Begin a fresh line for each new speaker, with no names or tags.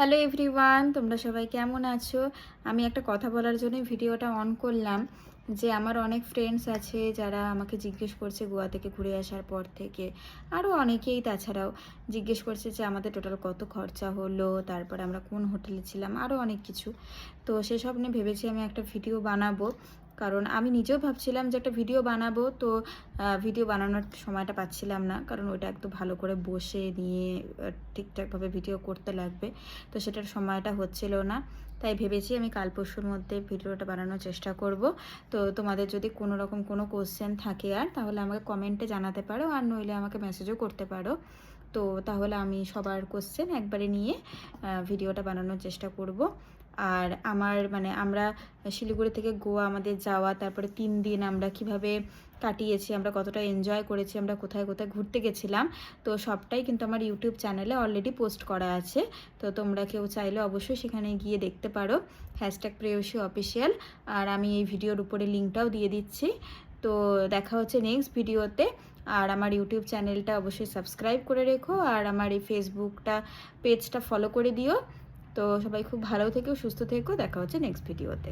Hello everyone, তোমরা সবাই কেমন আছো? আমি একটা কথা বলার জন্য ভিডিওটা অন করলাম যে আমার অনেক ফ্রেন্ডস আছে যারা আমাকে জিজ্ঞেস করছে গোয়া থেকে ঘুরে আসার পর থেকে, আরও অনেকেই তাছাড়াও জিজ্ঞেস করছে যে আমাদের টোটাল কত খরচা হলো, তারপরে আমরা কোন হোটেলে ছিলাম, আরও অনেক কিছু। তো সেসব নিয়ে ভেবেছি আমি একটা ভিডিও বানাবো, কারণ আমি নিজেও ভাবছিলাম যে একটা ভিডিও বানাবো। তো ভিডিও বানানোর সময়টা পাচ্ছিলাম না, কারণ ওইটা একটু ভালো করে বসে নিয়ে ঠিকঠাকভাবে ভিডিও করতে লাগবে। তো সেটার সময়টা হচ্ছিল না, তাই ভেবেছি আমি কাল পরশুর মধ্যে ভিডিওটা বানানোর চেষ্টা করব। তো তোমাদের যদি কোনো রকম কোনো কোশ্চেন থাকে তাহলে আমাকে কমেন্টে জানাতে পারো, আর নইলে আমাকে মেসেজও করতে পারো। তো তাহলে আমি সবার কোশ্চেন একবারে নিয়ে ভিডিওটা বানানোর চেষ্টা করব। আর আমরা শিলিগুড়ি থেকে গোয়া আমাদের যাওয়া, তারপরে 3 দিন আমরা কিভাবে কাটিয়েছি, আমরা কতটা এনজয় করেছি, আমরা কোথায় কোথায় ঘুরতে গেছিলাম, তো সবটাই কিন্তু আমার ইউটিউব চ্যানেলে অলরেডি পোস্ট করা আছে। তো তোমরা কেউ চাইলে অবশ্যই সেখানে গিয়ে দেখতে পারো, #প্রেয়সী অফিসিয়াল। আর আমি এই ভিডিওর উপরে লিঙ্কটাও দিয়ে দিচ্ছি। তো দেখা হচ্ছে নেক্সট ভিডিওতে। আর আমার ইউটিউব চ্যানেলটা অবশ্যই সাবস্ক্রাইব করে রেখো, আর আমার এই ফেসবুকটা পেজটা ফলো করে দিও। তো সবাই খুব ভালো থেকো, সুস্থ থেকো, দেখা হচ্ছে নেক্সট ভিডিওতে।